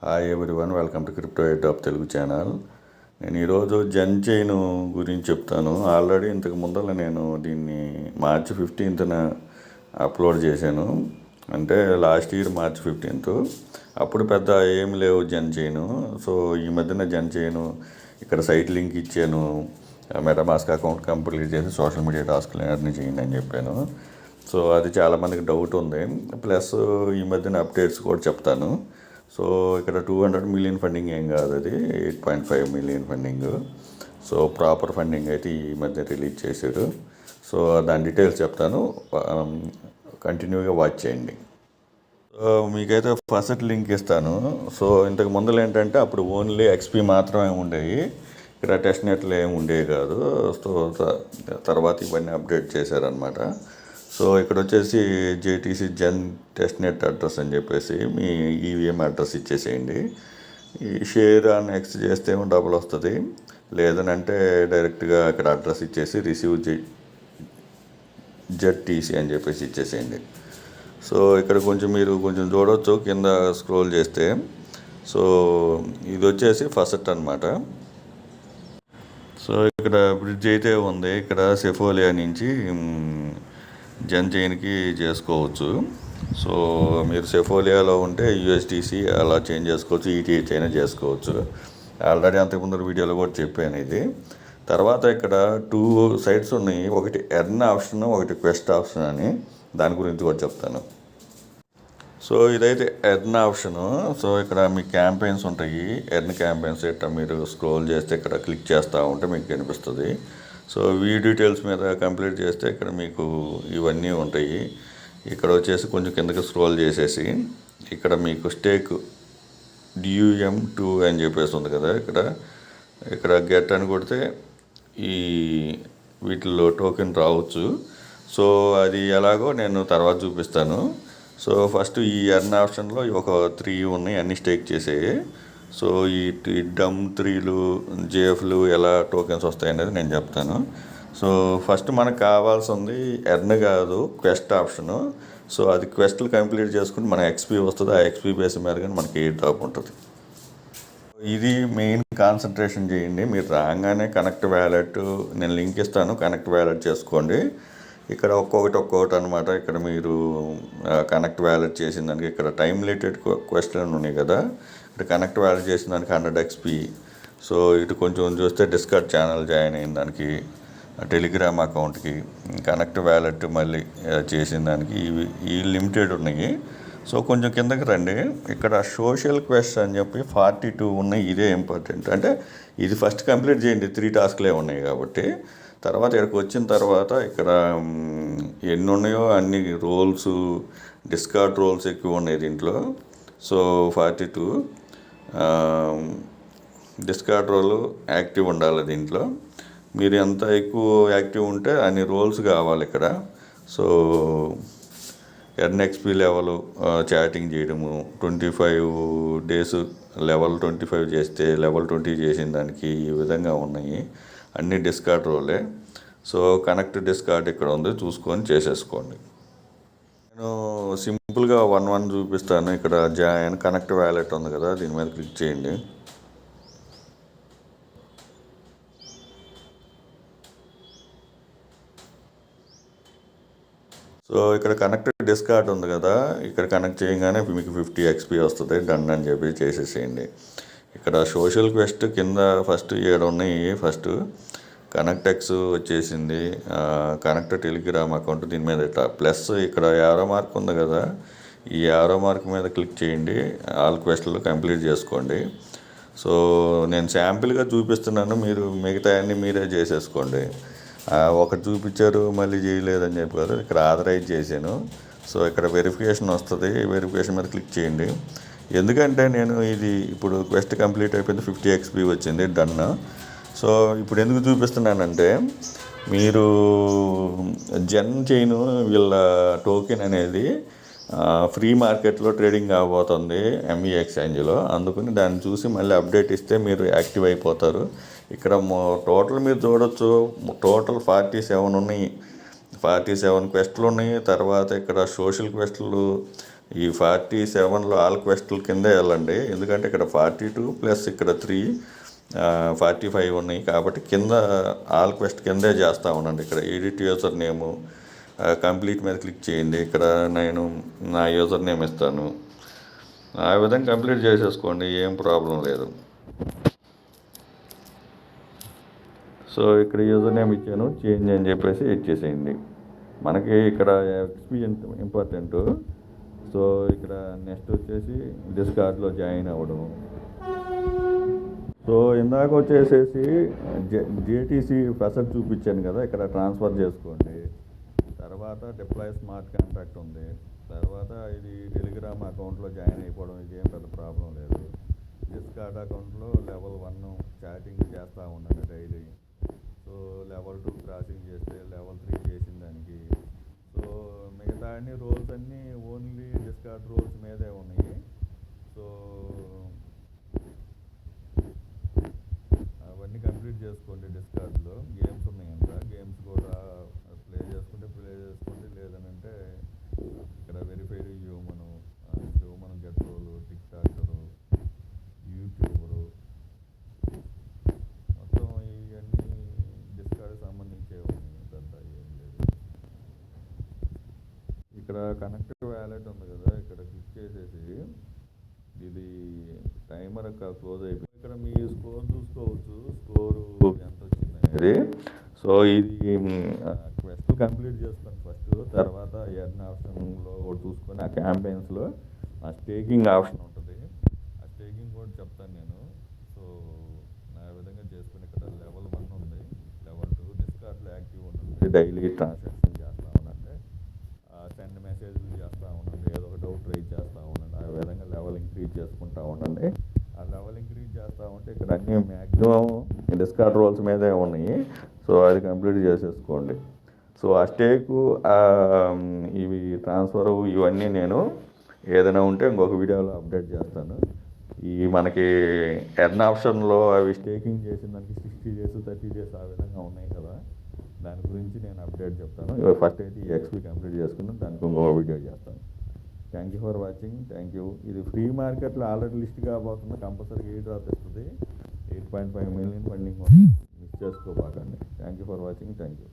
Hi everyone, welcome to crypto eight of Telugu channel. నేను ఈరోజు జెన్ chain గురించి చెప్తాను. ఆల్రెడీ ఇంతకు ముందర నేను దీన్ని మార్చి 15న అప్లోడ్ చేశాను. అంటే లాస్ట్ ఇయర్ మార్చి 15th. అప్పుడు పెద్ద ఏమి లేవు జెన్ చైన్. సో ఈ మధ్యన జెన్ చైన్ ఇక్కడ సైట్ లింక్ ఇచ్చాను, మెటామాస్క్ అకౌంట్ కంప్లీట్ చేసి సోషల్ మీడియా టాస్క్లు అన్నీ చేయండి అని చెప్పాను. సో అది చాలామందికి డౌట్ ఉంది. ప్లస్ ఈ మధ్యన అప్డేట్స్ కూడా చెప్తాను. సో ఇక్కడ 200 మిలియన్ ఫండింగ్ ఏం కాదు, అది 8.5 million funding. So proper funding అయితే ఈ మధ్య రిలీజ్ చేశారు. సో దాని డీటెయిల్స్ చెప్తాను, కంటిన్యూగా వాచ్ చేయండి. సో మీకైతే ఫస్ట్ లింక్ ఇస్తాను. సో ఇంతకు ముందర ఏంటంటే అప్పుడు ఓన్లీ ఎక్స్పీ మాత్రమే ఉండేవి, ఇక్కడ టెస్ట్ నెట్లు ఏమి ఉండేవి కాదు. సో తర్వాత ఇవన్నీ అప్డేట్ చేశారనమాట. సో ఇక్కడ వచ్చేసి జేటీసీ జెన్ టెస్ట్ నెట్ అడ్రస్ అని చెప్పేసి మీ ఈవీఎం అడ్రస్ ఇచ్చేసేయండి. ఈ షేర్ ఆన్ ఎక్స్ చేస్తే డబుల్ వస్తుంది, లేదనంటే డైరెక్ట్గా అక్కడ అడ్రస్ ఇచ్చేసి రిసీవ్ జెడ్టీసీ అని చెప్పేసి ఇచ్చేసేయండి. సో ఇక్కడ మీరు కొంచెం చూడవచ్చు కింద స్క్రోల్ చేస్తే. సో ఇది వచ్చేసి ఫస్ట్ అనమాట. సో ఇక్కడ బ్రిడ్జ్ అయితే ఉంది, ఇక్కడ సెఫోలియా నుంచి జెన్ చైన్కి చేసుకోవచ్చు. సో మీరు సెఫోలియాలో ఉంటే యూఎస్టీసీ అలా చేంజ్ చేసుకోవచ్చు, ఈటీహెచ్ అయినా చేసుకోవచ్చు. ఆల్రెడీ అంతకుముందు వీడియోలో కూడా చెప్పాను ఇది. తర్వాత ఇక్కడ 2 సైట్స్ ఉన్నాయి, ఒకటి ఎర్న్ ఆప్షన్, ఒకటి క్వెస్ట్ ఆప్షన్ అని. దాని గురించి కూడా చెప్తాను. సో ఇదైతే ఎర్న్ ఆప్షను. సో ఇక్కడ మీ క్యాంపెయిన్స్ ఉంటాయి, ఎర్న్ క్యాంపెయిన్స్. ఇట్లా మీరు స్క్రోల్ చేస్తే ఇక్కడ క్లిక్ చేస్తూ ఉంటే మీకు కనిపిస్తుంది. సో ఈ డీటెయిల్స్ మీద కంప్లీట్ చేస్తే ఇక్కడ మీకు ఇవన్నీ ఉంటాయి. ఇక్కడ వచ్చేసి కొంచెం కిందకి స్క్రోల్ చేసేసి ఇక్కడ మీకు స్టేక్ DUM2 అని చెప్పేసి ఉంది కదా, ఇక్కడ గెట్ అని కొడితే ఈ వీటిల్లో టోకెన్ రావచ్చు. సో అది ఎలాగో నేను తర్వాత చూపిస్తాను. సో ఫస్ట్ ఈ ఎర్న్ ఆప్షన్లో ఒక 3 ఉన్నాయి, అన్నీ స్టేక్ చేసేవి. సో ఈ డమ్ 3లు జేఎఫ్లు ఎలా టోకెన్స్ వస్తాయి అనేది నేను చెప్తాను. సో ఫస్ట్ మనకు కావాల్సింది ఎర్న్ కాదు, క్వెస్ట్ ఆప్షను. సో అది క్వెస్ట్లు కంప్లీట్ చేసుకుని మన ఎక్స్పీ వస్తుంది. ఆ ఎక్స్పీ బేస్ మీద కానీ మనకి ఎయిర్ డ్రాప్ ఉంటుంది. ఇది మెయిన్ కాన్సన్ట్రేషన్ చేయండి. మీరు రాగానే కనెక్ట్ వ్యాలెట్ నేను లింక్ ఇస్తాను, కనెక్ట్ వ్యాలెట్ చేసుకోండి. ఇక్కడ ఒక్కొక్కటి అనమాట. ఇక్కడ మీరు కనెక్ట్ వ్యాలెట్ చేసిన దానికి ఇక్కడ టైం రిలేటెడ్ క్వశ్చన్ ఉన్నాయి కదా, ఇక్కడ కనెక్ట్ వ్యాలెట్ చేసిన దానికి 100 XP. సో ఇటు కొంచెం చూస్తే డిస్కార్డ్ ఛానల్ జాయిన్ అయిన దానికి, టెలిగ్రామ్ అకౌంట్కి, కనెక్ట్ వ్యాలెట్ మళ్ళీ చేసిన దానికి ఈ లిమిటెడ్ ఉన్నాయి. సో కొంచెం కిందకి రండి, ఇక్కడ సోషల్ క్వెస్ట్ అని చెప్పి 42 ఉన్నాయి. ఇదే ఇంపార్టెంట్. అంటే ఇది ఫస్ట్ కంప్లీట్ చేయండి, 3 టాస్క్లే ఉన్నాయి కాబట్టి. తర్వాత ఇక్కడికి వచ్చిన తర్వాత ఇక్కడ ఎన్ని ఉన్నాయో అన్ని రోల్స్, డిస్కార్డ్ రోల్స్ ఎక్కువ ఉన్నాయి దీంట్లో. సో 42 డిస్కార్డ్ రోల్ యాక్టివ్ ఉండాలి దీంట్లో. మీరు ఎంత ఎక్కువ యాక్టివ్ ఉంటే అన్ని రోల్స్ కావాలి ఇక్కడ. So earn XP level chatting చేయడము, 25 days లెవెల్ 25 చేస్తే లెవెల్ 20 చేసిన దానికి ఈ విధంగా ఉన్నాయి. అన్ని డిస్కార్డ్ రోలే. సో కనెక్ట్ డిస్కార్డ్ ఇక్కడ ఉంది, చూసుకొని చేసేసుకోండి. నేను సింపుల్గా 1 చూపిస్తాను. ఇక్కడ జాయిన్ కనెక్ట్ వ్యాలెట్ ఉంది కదా, దీని మీద క్లిక్ చేయండి. సో ఇక్కడ కనెక్ట్ డిస్కార్డ్ ఉంది కదా, ఇక్కడ కనెక్ట్ చేయగానే మీకు 50 XP వస్తుంది. డన్ అని చెప్పి చేసేసేయండి. ఇక్కడ సోషల్ క్వెస్ట్ కింద ఫస్ట్ 7 ఉన్నాయి. ఫస్ట్ కనెక్ట్ ఎక్స్ వచ్చేసింది, కనెక్ట్ టెలిగ్రామ్ అకౌంట్. దీని మీద ఇట్లా ప్లస్ ఇక్కడ యారో మార్క్ ఉంది కదా, ఈ యారో మార్క్ మీద క్లిక్ చేయండి. ఆల్ క్వెస్ట్లు కంప్లీట్ చేసుకోండి. సో నేను శాంపిల్గా చూపిస్తున్నాను, మీరు మిగతా అన్నీ మీరే చేసేసుకోండి. ఒకటి చూపించారు మళ్ళీ చేయలేదని చెప్పారు, ఇక్కడ ఆథరైజ్ చేశాను. సో ఇక్కడ వెరిఫికేషన్ వస్తుంది, వెరిఫికేషన్ మీద క్లిక్ చేయండి. ఎందుకంటే నేను ఇది ఇప్పుడు క్వెస్ట్ కంప్లీట్ అయిపోయింది, 50 XP వచ్చింది, డన్. సో ఇప్పుడు ఎందుకు చూపిస్తున్నానంటే మీరు జెన్ చైన్ వీళ్ళ టోకెన్ అనేది ఫ్రీ మార్కెట్లో ట్రేడింగ్ కాబోతుంది MEX ఎక్స్చేంజ్లో. అందుకని దాన్ని చూసి మళ్ళీ అప్డేట్ ఇస్తే మీరు యాక్టివ్ అయిపోతారు. ఇక్కడ టోటల్ మీరు చూడొచ్చు, టోటల్ 47 ఉన్నాయి, 47 క్వెస్ట్లు ఉన్నాయి. తర్వాత ఇక్కడ సోషల్ క్వెస్ట్లు ఈ 47లో ఆల్ క్వెస్ట్ల కిందే వెళ్ళండి, ఎందుకంటే ఇక్కడ 42 ప్లస్ ఇక్కడ 3 45 ఉన్నాయి కాబట్టి కింద ఆల్ క్వెస్ట్ కిందే చేస్తూ ఉండండి. ఇక్కడ ఎడిట్ యూజర్ నేము కంప్లీట్ మీద క్లిక్ చేయండి. ఇక్కడ నేను నా యూజర్ నేమ్ ఇస్తాను, ఆ విధంగా కంప్లీట్ చేసేసుకోండి, ఏం ప్రాబ్లం లేదు. సో ఇక్కడ యూజర్ నేమ్ ఇచ్చాను, చేంజ్ అని చెప్పేసి ఇచ్చేసేయండి. మనకి ఇక్కడ ఎక్స్పీరియన్స్ ఇంపార్టెంట్. సో ఇక్కడ నెక్స్ట్ వచ్చేసి డిస్కార్డ్లో జాయిన్ అవ్వడం. సో ఇందాక వచ్చేసేసి జేటీసీ ఫెసల్ చూపించాను కదా, ఇక్కడ ట్రాన్స్ఫర్ చేసుకోండి. తర్వాత డిప్లాయ్ స్మార్ట్ కాంట్రాక్ట్ ఉంది. తర్వాత ఇది టెలిగ్రామ్ అకౌంట్లో జాయిన్ అయిపోవడం, ఇదేం పెద్ద ప్రాబ్లం లేదు. డిస్కార్డ్ అకౌంట్లో లెవెల్ 1 చాటింగ్ చేస్తూ ఉండండి డైలీ. సో లెవెల్ 2 క్రాసింగ్ చేస్తే లెవెల్ 3 చేసిన దానికి. సో మిగతా అన్ని రోల్స్ అన్నీ ఓన్లీ డిస్కార్డ్ రోల్స్ మీదే ఉన్నాయి. సో అవన్నీ కంప్లీట్ చేసుకోండి. డిస్కార్డ్లో గేమ్స్ ఉన్నాయంట, గేమ్స్ కూడా ప్లే చేసుకోండి, లేదనంటే ఇక్కడ వెరిఫైడ్ హ్యూమను గెట్ రోలు, టిక్ టాకరు, యూట్యూబరు, మొత్తం ఇవన్నీ డిస్కార్డ్ సంబంధించే ఉన్నాయి, పెద్ద ఏం లేదు. ఇక్కడ కనెక్టెడ్ వ్యాలెట్ ఉంది కదా, ఇక్కడ క్లిక్ చేసేసి ఇది టైమర్ క్లోజ్ అయిపోయింది. ఇక్కడ మీ స్కోర్ చూసుకోవచ్చు, స్కోరు ఎంత వచ్చింది అనేది. సో ఇది క్వెస్ట్ కంప్లీట్ చేసుకోండి ఫస్ట్. తర్వాత ఎర్న్ ఆప్షన్లో చూసుకొని ఆ క్యాంపెయిన్స్లో ఆ స్టేకింగ్ ఆప్షన్ ఉంటుంది, ఆ స్టేకింగ్ కూడా చెప్తాను నేను. సో నా విధంగా చేసుకుని ఇక్కడ లెవెల్ 1 ఉంది, లెవెల్ 2 డిస్కార్డ్లో యాక్టివ్ ఉంటుంది. డైలీ ట్రాన్సాక్షన్ చేస్తూ ఉండండి, సెండ్ మెసేజ్లు చేస్తూ ఉండండి, ఏదో ఒక డౌట్ రైజ్ చేస్తూ ఉండండి. ఆ విధంగా లెవెల్ ఇంక్రీజ్ చేసుకుంటూ ఉండండి. ఆ లెవెల్ ఇంక్రీజ్ చేస్తూ ఉంటే ఇక్కడ అన్నీ మ్యాక్సిమం డిస్కార్డ్ రోల్స్ మీదే ఉన్నాయి. సో అది కంప్లీట్ చేసేసుకోండి. సో ఆ స్టేకు ఇవి ట్రాన్స్ఫర్ ఇవన్నీ నేను ఏదైనా ఉంటే ఇంకొక వీడియోలో అప్డేట్ చేస్తాను. ఈ మనకి ఎర్న్ ఆప్షన్లో అవి స్టేకింగ్ చేసిన దానికి 60 days 30 days ఆ విధంగా ఉన్నాయి కదా, దాని గురించి నేను అప్డేట్ చెప్తాను. ఫస్ట్ అయితే ఈ ఎక్స్పీ కంప్లీట్ చేసుకున్నాను, దానికి ఇంకొక వీడియో చేస్తాను. Thank you for watching, thank you. ఇది ఫ్రీ మార్కెట్లో ఆల్రెడీ లిస్ట్ కాబోతుంది, కంపల్సరీ ఎయిర్ డ్రాప్ ఇస్తుంది. 8.5 million ఫండింగ్ మిస్ చేసుకోబాకండి. Thank you for watching, thank you.